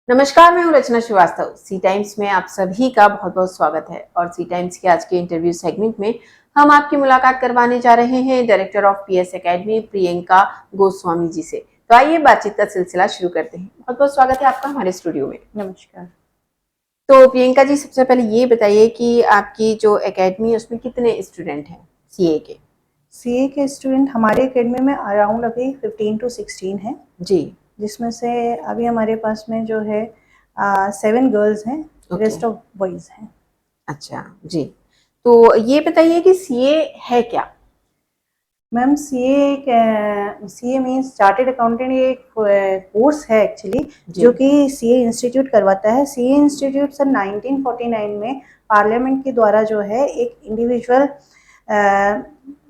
नमस्कार, मैं हूं रचना श्रीवास्तव। सी टाइम्स में आप सभी का बहुत बहुत स्वागत है। और सी टाइम्स के आज के इंटरव्यू सेगमेंट में हम आपकी मुलाकात करवाने जा रहे हैं director of PS academy Priyanka Goswami ji से। तो आइए बातचीत का सिलसिला शुरू करते हैं। बहुत बहुत स्वागत है आपका हमारे स्टूडियो में। नमस्कार। तो प्रियंका जी, सबसे पहले ये बताइए कि आपकी जो एकेडमी है उसमें कितने स्टूडेंट हैं सीए के? सीए के स्टूडेंट हमारे एकेडमी में अराउंड अभी 15 to 16 हैं, जी। जिसमें से अभी हमारे पास में जो है 7 गर्ल्स हैं, ओके। रेस्ट ऑफ बॉयज़ हैं। अच्छा जी। तो ये बताइए कि सीए है क्या? Ma'am, CA means chartered accountant. ये एक कोर्स है एक्चुअली, जी। जो कि सीए इंस्टीट्यूट करवाता है। सीए इंस्टीट्यूट सन 1949 में पार्लियामेंट के द्वारा जो है एक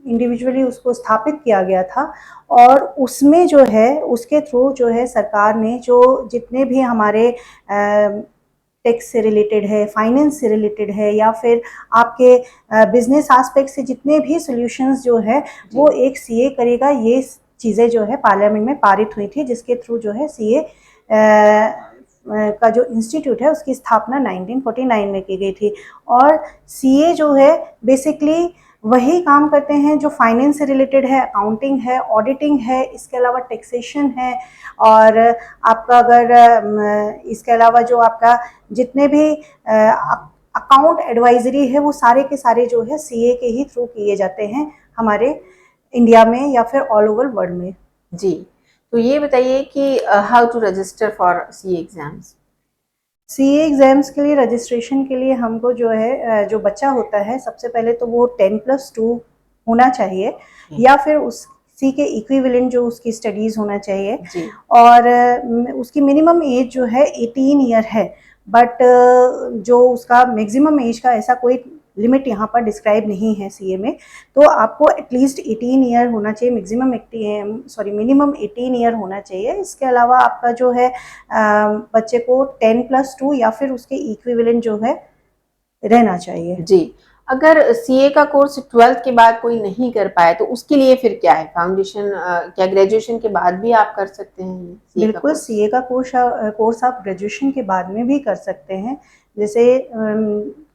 इंडिविजुअली उसको स्थापित किया गया था। और उसमें जो है उसके थ्रू जो है सरकार ने जो जितने भी हमारे टैक्स से रिलेटेड है, फाइनेंस से रिलेटेड है, या फिर आपके बिजनेस एस्पेक्ट से जितने भी सॉल्यूशंस जो है वो एक सीए करेगा, ये चीज़ें जो है पार्लियामेंट में पारित हुई थी, जिसके थ्रू जो है सीए का जो इंस्टीट्यूट है उसकी स्थापना 1949 में की गई थी। और सीए जो है बेसिकली वही काम करते हैं जो फाइनेंस से रिलेटेड है, अकाउंटिंग है, ऑडिटिंग है, इसके अलावा टैक्सेशन है। और आपका अगर इसके अलावा जो आपका जितने भी अकाउंट एडवाइजरी है वो सारे के सारे जो है सीए के ही थ्रू किए जाते हैं हमारे इंडिया में या फिर ऑल ओवर वर्ल्ड में। जी। तो ये बताइए कि how to register for CA exams? CA exams के लिए रजिस्ट्रेशन के लिए हमको जो है जो बच्चा होता है सबसे पहले तो वो 10+2 होना चाहिए, या फिर उसी के इक्विवेलेंट जो उसकी स्टडीज़ होना चाहिए। जी। और उसकी मिनिमम एज जो है 18 ईयर है। बट जो उसका मैक्सिमम एज का ऐसा कोई लिमिट यहाँ पर डिस्क्राइब नहीं है सीए में। तो आपको एटलीस्ट 18 ईयर होना चाहिए, मिनिमम 18 ईयर होना चाहिए। इसके अलावा आपका जो है बच्चे को 10+2 या फिर उसके इक्विवेलेंट जो है रहना चाहिए। जी। अगर सीए का कोर्स 12th के बाद कोई नहीं कर पाए तो उसके लिए फिर क्या है? फाउंडेशन क्या ग्रेजुएशन के बाद भी आप कर सकते हैं सीए का बिल्कुल, कोर्स? सीए का कोर्स आप ग्रेजुएशन के बाद में भी कर सकते हैं। जैसे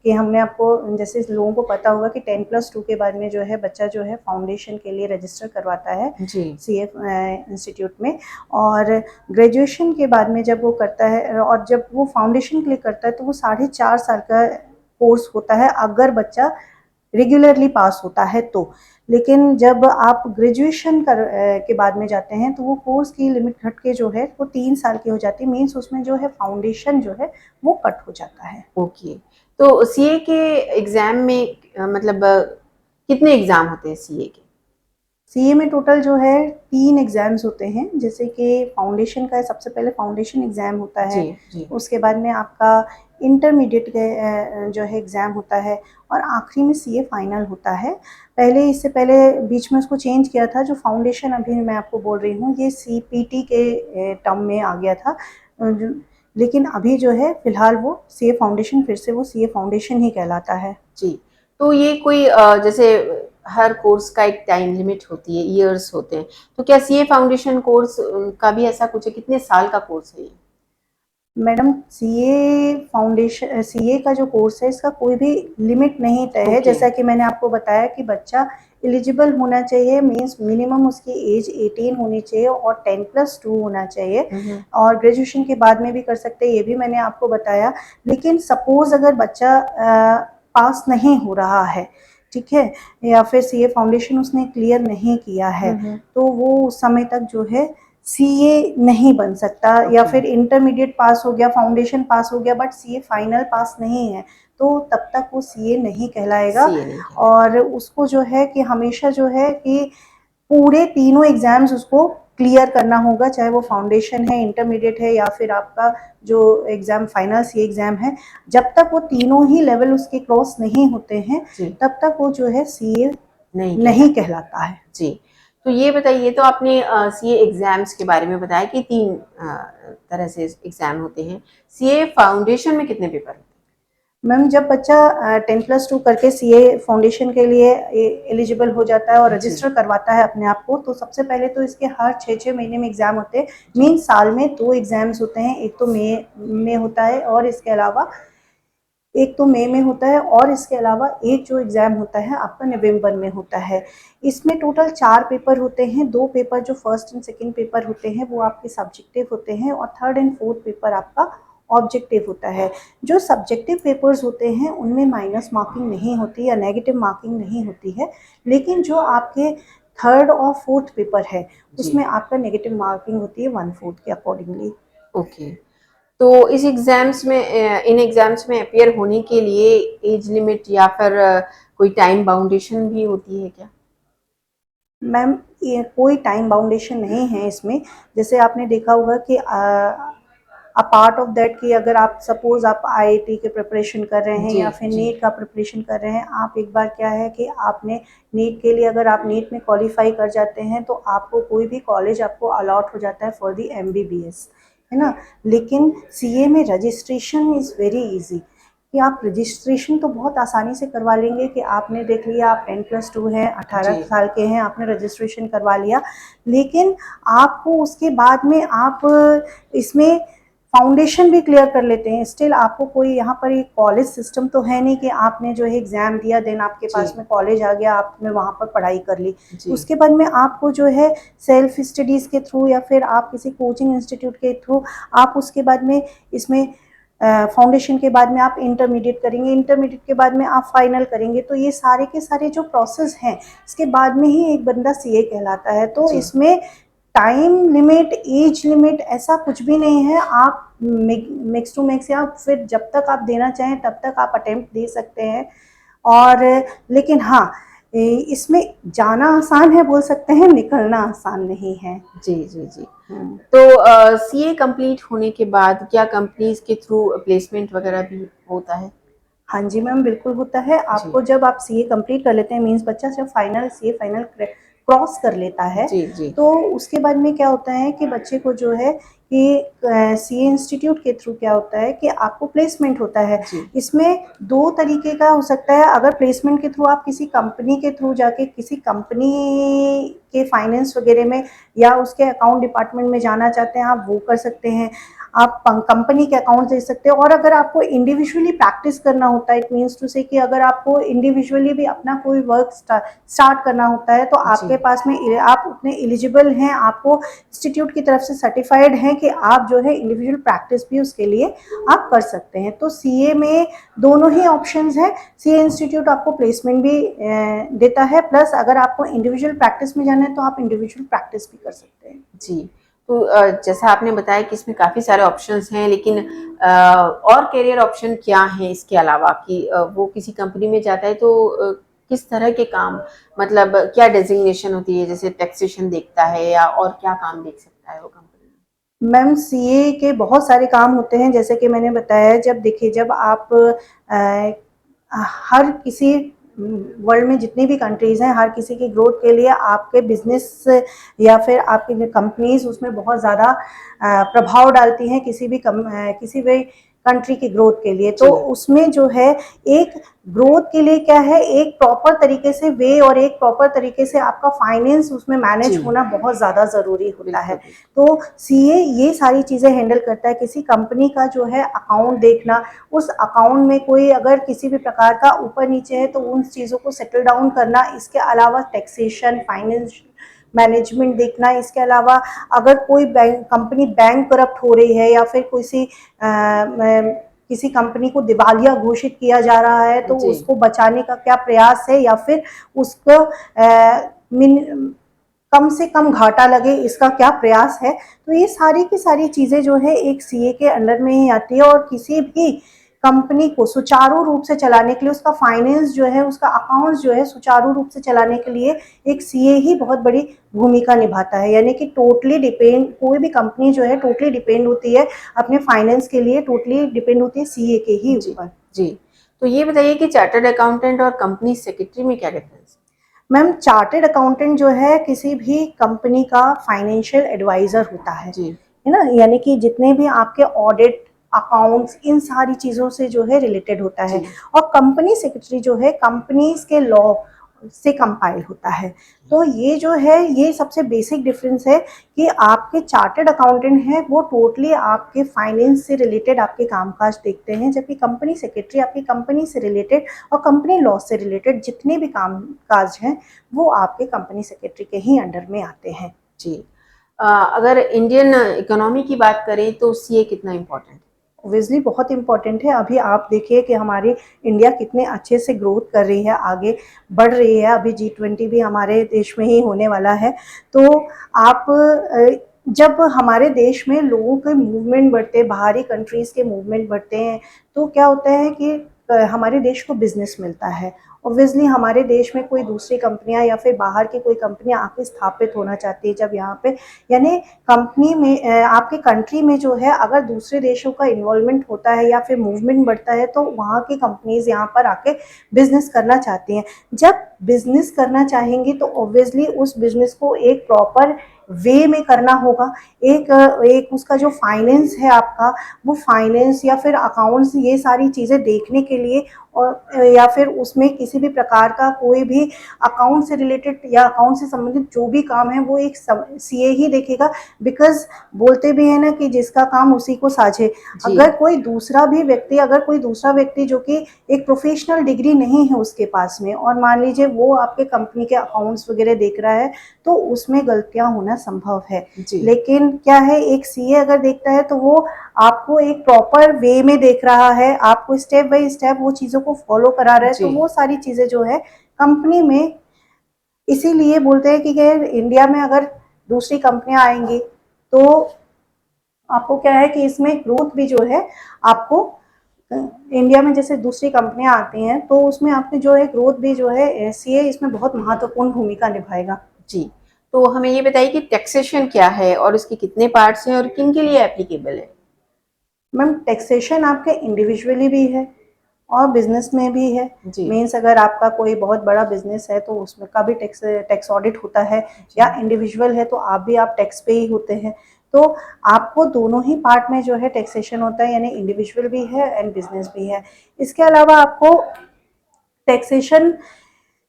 कि हमने आपको जैसे लोगों को पता होगा कि 10+2 के बाद में जो है बच्चा जो है फाउंडेशन के लिए रजिस्टर करवाता है जी। सीए इंस्टीट्यूट में। और ग्रेजुएशन के बाद में जब वो करता है और जब वो फाउंडेशन के लिए करता है तो वो 4.5 साल का कोर्स होता है, अगर बच्चा रेगुलरली पास होता है तो। लेकिन जब आप ग्रेजुएशन के बाद में जाते हैं तो वो कोर्स की लिमिट घट के जो है वो 3 साल की हो जाती है। मीन्स उसमें जो है फाउंडेशन जो है वो कट हो जाता है। ओके। तो सीए के एग्जाम में मतलब कितने एग्जाम होते हैं सीए के? सीए में टोटल जो है 3 एग्ज़ाम्स होते हैं। जैसे कि फाउंडेशन का सबसे पहले फाउंडेशन एग्ज़ाम होता है, जी। जी। उसके बाद में आपका इंटरमीडिएट के जो है एग्ज़ाम होता है, और आखिरी में सीए फाइनल होता है। पहले इससे पहले बीच में उसको चेंज किया था। जो फाउंडेशन अभी मैं आपको बोल रही हूँ ये सीपीटी के टर्म में आ गया था। लेकिन अभी जो है फ़िलहाल वो सीए फाउंडेशन, फिर से वो सीए फाउंडेशन ही कहलाता है। जी। तो ये कोई जैसे हर कोर्स का एक टाइम लिमिट होती है, ईयर्स होते हैं, तो क्या सीए फाउंडेशन कोर्स का भी ऐसा कुछ है? कितने साल का कोर्स है ये? मैडम, सीए का जो कोर्स है इसका कोई भी लिमिट नहीं तय है। ओके। जैसा कि मैंने आपको बताया कि बच्चा एलिजिबल होना चाहिए, मीन्स मिनिमम उसकी एज 18 होनी चाहिए और 10+2 होना चाहिए। और ग्रेजुएशन के बाद में भी कर सकते हैं, ये भी मैंने आपको बताया। लेकिन सपोज अगर बच्चा पास नहीं हो रहा है, ठीक है, या फिर सीए फाउंडेशन उसने क्लियर नहीं किया है, तो वो उस समय तक जो है सीए नहीं बन सकता। या फिर इंटरमीडिएट पास हो गया, फाउंडेशन पास हो गया, बट सीए फाइनल पास नहीं है, तो तब तक वो सीए नहीं कहलाएगा। सीए नहीं कहलाएगा। और उसको जो है कि हमेशा जो है कि पूरे तीनों एग्जाम्स उसको क्लियर करना होगा, चाहे वो फाउंडेशन है, इंटरमीडिएट है, या फिर आपका जो एग्जाम फाइनल सी एग्जाम है। जब तक वो तीनों ही लेवल उसके क्रॉस नहीं होते हैं तब तक वो जो है सीए नहीं कहलाता है। जी। तो ये बताइए, तो आपने सीए एग्जाम्स के बारे में बताया कि 3 तरह से एग्जाम होते हैं। सीए फाउंडेशन में कितने पेपर होते हैं? मैम जब बच्चा 10+2 करके सीए फाउंडेशन के लिए एलिजिबल हो जाता है और जी। रजिस्टर करवाता है अपने आप को, तो सबसे पहले तो इसके हर 6-6 महीने में एग्ज़ाम होते हैं। मीन साल में 2 एग्ज़ाम्स होते हैं, एक तो मई में होता है और इसके अलावा एक तो मई में होता है और इसके अलावा एक जो एग्ज़ाम होता है आपका नवंबर में होता है। इसमें टोटल 4 पेपर होते हैं, 2 पेपर जो फर्स्ट एंड सेकंड पेपर होते हैं वो आपके सब्जेक्टिव होते हैं और थर्ड एंड फोर्थ पेपर आपका ऑब्जेक्टिव होता है। जो सब्जेक्टिव पेपर्स होते हैं उनमें माइनस मार्किंग नहीं होती या नेगेटिव मार्किंग नहीं होती है, लेकिन जो आपके थर्ड और फोर्थ पेपर है जी। उसमें आपका नेगेटिव मार्किंग होती है 1/4 के अकॉर्डिंगली। ओके। तो इस एग्जाम्स में इन एग्जाम्स में अपीयर होने के लिए एज लिमिट या फिर कोई टाइम बाउंडेशन भी होती है क्या? मैम ये कोई टाइम बाउंडेशन नहीं है इसमें। जैसे आपने देखा होगा कि अपार्ट ऑफ दैट कि अगर आप सपोज आप आईआईटी के प्रिपरेशन कर रहे हैं जी या फिर जी। नीट का प्रिपरेशन कर रहे हैं, आप एक बार क्या है कि आपने नीट के लिए अगर आप नीट में क्वालिफाई कर जाते हैं तो आपको कोई भी कॉलेज आपको अलॉट हो जाता है फॉर दी एमबीबीएस, है ना। लेकिन सीए में रजिस्ट्रेशन इज़ वेरी इजी, कि आप रजिस्ट्रेशन तो बहुत आसानी से करवा लेंगे कि आपने देख लिया आप 10+2 हैं, 18 जी साल के हैं, आपने रजिस्ट्रेशन करवा लिया। लेकिन आपको उसके बाद में आप इसमें फाउंडेशन भी क्लियर कर लेते हैं। स्टिल आपको कोई यहाँ पर एक कॉलेज सिस्टम तो है नहीं कि आपने जो है एग्ज़ाम दिया देन आपके जी पास में कॉलेज आ गया, आपने वहाँ पर पढ़ाई कर ली। जी। उसके बाद में आपको जो है सेल्फ स्टडीज़ के थ्रू या फिर आप किसी कोचिंग इंस्टीट्यूट के थ्रू आप उसके बाद में इसमें फाउंडेशन के बाद में आप इंटरमीडिएट करेंगे, इंटरमीडिएट के बाद में आप फाइनल करेंगे। तो ये सारे के सारे जो प्रोसेस हैं इसके बाद में ही एक बंदा सीए कहलाता है। तो जी इसमें टाइम लिमिट, एज लिमिट ऐसा कुछ भी नहीं है। आप मिक्स टू मिक्स या फिर जब तक आप देना चाहें तब तक आप अटेम्प्ट दे सकते हैं। और लेकिन हाँ, इसमें जाना आसान है बोल सकते हैं, निकलना आसान नहीं है। जी जी जी। हम्म। तो सीए कंप्लीट होने के बाद क्या कंपनीज के थ्रू प्लेसमेंट वगैरह भी होता है? हाँ जी मैम, बिल्कुल होता है। जी आपको जब आप सीए कंप्लीट कर लेते हैं, मीन्स बच्चा जब फाइनल सीए फाइनल क्रॉस कर लेता है, जी जी तो उसके बाद में क्या होता है कि बच्चे को जो है कि सीए इंस्टीट्यूट के थ्रू क्या होता है कि आपको प्लेसमेंट होता है। जी। इसमें 2 तरीके का हो सकता है। अगर प्लेसमेंट के थ्रू आप किसी कंपनी के थ्रू जाके किसी कंपनी के फाइनेंस वगैरह में या उसके अकाउंट डिपार्टमेंट में जाना चाहते हैं, आप वो कर सकते हैं। आप कंपनी के अकाउंट दे सकते हो। और अगर आपको इंडिविजुअली प्रैक्टिस करना होता है, इट मीन्स टू से कि अगर आपको इंडिविजुअली भी अपना कोई वर्क स्टार्ट करना होता है, तो जी आपके पास में आप उतने एलिजिबल हैं, आपको इंस्टीट्यूट की तरफ से सर्टिफाइड हैं कि आप जो है इंडिविजुअल प्रैक्टिस भी उसके लिए आप कर सकते हैं। तो सीए में दोनों ही ऑप्शंस हैं। सीए इंस्टीट्यूट आपको प्लेसमेंट भी देता है, प्लस अगर आपको इंडिविजुअल प्रैक्टिस में जाना है तो आप इंडिविजुअल प्रैक्टिस भी कर सकते हैं। जी। तो जैसा आपने बताया कि इसमें काफ़ी सारे ऑप्शंस हैं, लेकिन और करियर ऑप्शन क्या हैं इसके अलावा कि वो किसी कंपनी में जाता है तो किस तरह के काम, मतलब क्या डेजिग्नेशन होती है, जैसे टैक्सेशन देखता है या और क्या काम देख सकता है वो कंपनी में? मैम सीए के बहुत सारे काम होते हैं, जैसे कि मैंने बताया। जब देखिए, जब आप हर किसी वर्ल्ड में जितनी भी कंट्रीज़ हैं, हर किसी की ग्रोथ के लिए आपके बिजनेस या फिर आपकी कंपनीज उसमें बहुत ज़्यादा प्रभाव डालती हैं किसी भी कंट्री की ग्रोथ के लिए। तो जी उसमें जो है एक ग्रोथ के लिए क्या है, एक प्रॉपर तरीके से वे और एक प्रॉपर तरीके से आपका फाइनेंस उसमें मैनेज जी। होना बहुत ज़्यादा ज़रूरी होता है। बिल्कुल बिल्कुल। तो सीए ये सारी चीज़ें हैंडल करता है। किसी कंपनी का जो है अकाउंट देखना, उस अकाउंट में कोई अगर किसी भी प्रकार का ऊपर नीचे है तो उन चीज़ों को सेटल डाउन करना। इसके अलावा टैक्सेशन, फाइनेंस मैनेजमेंट देखना। इसके अलावा अगर कोई कंपनी बैंक करप्ट हो रही है या फिर किसी कंपनी को दिवालिया घोषित किया जा रहा है, तो जी उसको बचाने का क्या प्रयास है या फिर उसको कम से कम घाटा लगे, इसका क्या प्रयास है। तो ये सारी की सारी चीज़ें जो है एक सीए के अंडर में ही आती है। और किसी भी कंपनी को सुचारू रूप से चलाने के लिए, उसका फाइनेंस जो है, उसका अकाउंट्स जो है सुचारू रूप से चलाने के लिए एक सीए ही बहुत बड़ी भूमिका निभाता है। यानी कि टोटली डिपेंड, कोई भी कंपनी जो है टोटली डिपेंड होती है अपने फाइनेंस के लिए, टोटली डिपेंड होती है सीए के ही जी ऊपर। जी। तो ये बताइए कि चार्टर्ड अकाउंटेंट और कंपनी सेक्रेटरी में क्या डिफरेंस मैम चार्टेड अकाउंटेंट जो है किसी भी कंपनी का फाइनेंशियल एडवाइजर होता है? जी है ना। यानी कि जितने भी आपके ऑडिट अकाउंट्स, इन सारी चीज़ों से जो है रिलेटेड होता है। जी। और कंपनी सेक्रेटरी जो है कंपनीज के लॉ से कंपाइल होता है। तो ये जो है ये सबसे बेसिक डिफरेंस है कि आपके चार्टर्ड अकाउंटेंट हैं वो टोटली आपके फाइनेंस से रिलेटेड आपके कामकाज देखते हैं, जबकि कंपनी सेक्रेटरी आपकी कंपनी से रिलेटेड और कंपनी लॉ से रिलेटेड जितने भी कामकाज हैं वो आपके कंपनी सेक्रेटरी के ही अंडर में आते हैं। जी। अगर इंडियन इकोनॉमी की बात करें तो सीए कितना इम्पोर्टेंट है? ऑब्वियसली बहुत इंपॉर्टेंट है। अभी आप देखिए कि हमारी इंडिया कितने अच्छे से ग्रोथ कर रही है, आगे बढ़ रही है। अभी G20 भी हमारे देश में ही होने वाला है। तो आप जब हमारे देश में लोगों के मूवमेंट बढ़ते हैं, बाहरी कंट्रीज़ के मूवमेंट बढ़ते हैं, तो क्या होता है कि हमारे देश को बिजनेस मिलता है। ऑब्वियसली हमारे देश में कोई दूसरी कंपनियां या फिर बाहर की कोई कंपनियां आके स्थापित होना चाहती है, जब यहाँ पे यानी कंपनी में आपके कंट्री में जो है अगर दूसरे देशों का इन्वॉल्वमेंट होता है या फिर मूवमेंट बढ़ता है, तो वहाँ की कंपनीज यहाँ पर आके बिजनेस करना चाहती हैं। जब बिजनेस करना चाहेंगी तो ऑब्वियसली उस बिजनेस को एक प्रॉपर वे में करना होगा। एक उसका जो फाइनेंस है आपका, वो फाइनेंस या फिर अकाउंट्स, ये सारी चीज़ें देखने के लिए और या फिर उसमें किसी भी प्रकार का कोई भी अकाउंट से रिलेटेड या अकाउंट से संबंधित जो भी काम है वो एक सीए ही देखेगा। बिकॉज बोलते भी है ना कि जिसका काम उसी को साझे। जी। अगर कोई दूसरा व्यक्ति जो कि एक प्रोफेशनल डिग्री नहीं है उसके पास में, और मान लीजिए वो आपके कंपनी के अकाउंट्स वगैरह देख रहा है, तो उसमें गलतियां होना संभव है। जी। लेकिन क्या है, एक सीए अगर देखता है तो वो आपको एक प्रॉपर वे में देख रहा है, आपको स्टेप बाय स्टेप वो चीज़ों को फॉलो करा रहा है। तो जी। वो सारी चीज़ें जो है कंपनी में, इसीलिए बोलते हैं कि इंडिया में अगर दूसरी कंपनियां आएंगी तो आपको क्या है कि इसमें ग्रोथ भी जो है आपको इंडिया में जैसे दूसरी कंपनियां आती हैं तो उसमें आपने जो है ग्रोथ भी जो है सीए इसमें बहुत महत्वपूर्ण भूमिका निभाएगा। जी। तो हमें ये बताइए कि टैक्सेशन क्या है और उसके कितने पार्ट्स हैं और किन के लिए एप्लीकेबल है? मैम, टैक्सेशन आपके इंडिविजुअली भी है और बिजनेस में भी है। जी। मीन्स अगर आपका कोई बहुत बड़ा बिजनेस है तो उसमें का भी टैक्स ऑडिट होता है, या इंडिविजुअल है तो आप टैक्स पे ही होते हैं। तो आपको दोनों ही पार्ट में जो है टैक्सेशन होता है, यानी इंडिविजुअल भी है एंड बिजनेस भी है। इसके अलावा आपको टैक्सेशन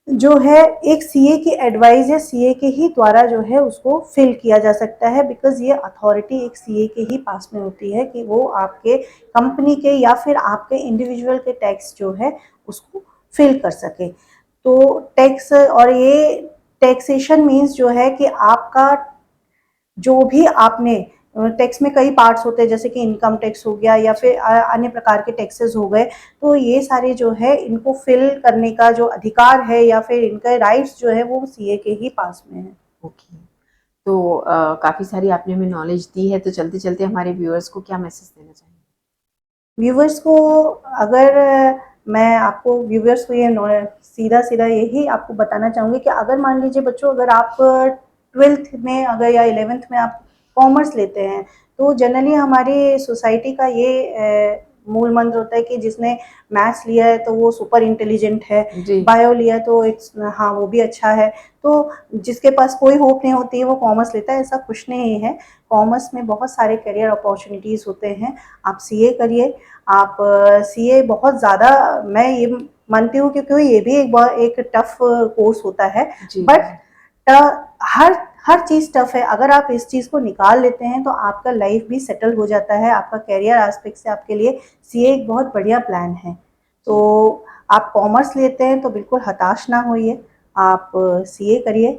जो है एक सीए की एडवाइस या सीए के ही द्वारा जो है उसको फिल किया जा सकता है। बिकॉज ये अथॉरिटी एक सीए के ही पास में होती है कि वो आपके कंपनी के या फिर आपके इंडिविजुअल के टैक्स जो है उसको फिल कर सके। तो टैक्स और ये टैक्सेशन मीन्स जो है कि आपका जो भी आपने टैक्स में कई पार्ट्स होते हैं, जैसे कि इनकम टैक्स हो गया या फिर अन्य प्रकार के टैक्सेस हो गए। तो ये सारे जो है इनको फिल करने का जो अधिकार है या फिर इनके राइट्स जो है वो सीए के ही पास में है। ओके। तो काफ़ी सारी आपने हमें नॉलेज दी है, तो चलते-चलते हमारे व्यूअर्स को क्या मैसेज देना चाहेंगे? व्यूवर्स को, अगर मैं आपको व्यूवर्स को ये सीधा यही आपको बताना चाहूँगी कि अगर मान लीजिए बच्चों, अगर आप 12th में अगर या 11th में आप कॉमर्स लेते हैं, तो जनरली हमारी सोसाइटी का ये मूल मंत्र होता है कि जिसने मैथ्स लिया है तो वो सुपर इंटेलिजेंट है, जी। बायो लिया तो इट्स हाँ वो भी अच्छा है। तो जिसके पास कोई होप नहीं होती है वो कॉमर्स लेता है, ऐसा कुछ नहीं है। कॉमर्स में बहुत सारे करियर अपॉर्चुनिटीज़ होते हैं। आप सीए करिए। आप सीए बहुत ज़्यादा, मैं ये मानती हूँ क्योंकि ये भी एक टफ कोर्स होता है। जी। But her her cheese tough है। अगर आप इस चीज़ को निकाल लेते हैं तो आपका लाइफ भी सेटल हो जाता है। आपका करियर एस्पेक्ट से आपके लिए सीए एक बहुत बढ़िया प्लान है। तो आप कॉमर्स लेते हैं तो बिल्कुल हताश ना होइए, आप सीए करिए।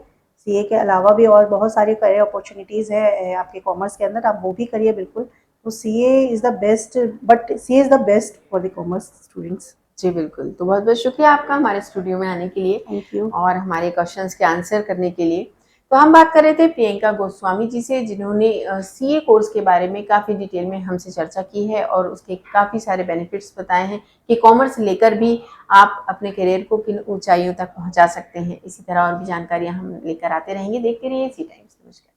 सीए के अलावा भी और बहुत सारे करियर अपॉर्चुनिटीज़ है आपके कॉमर्स के अंदर, आप वो भी करिए बिल्कुल। तो CA is the best, but CA is the best for the commerce students. जी, बिल्कुल। तो बहुत-बहुत शुक्रिया आपका हमारे स्टूडियो में आने के लिए थैंक यू। और हमारे क्वेश्चंस के आंसर करने के लिए। तो हम बात कर रहे थे प्रियंका गोस्वामी जी से, जिन्होंने सीए कोर्स के बारे में काफ़ी डिटेल में हमसे चर्चा की है और उसके काफ़ी सारे बेनिफिट्स बताए हैं कि कॉमर्स लेकर भी आप अपने करियर को किन ऊँचाइयों तक पहुँचा सकते हैं। इसी तरह और भी जानकारियाँ हम लेकर आते रहेंगे। देखते रहिए सी टाइम्स। नमस्कार।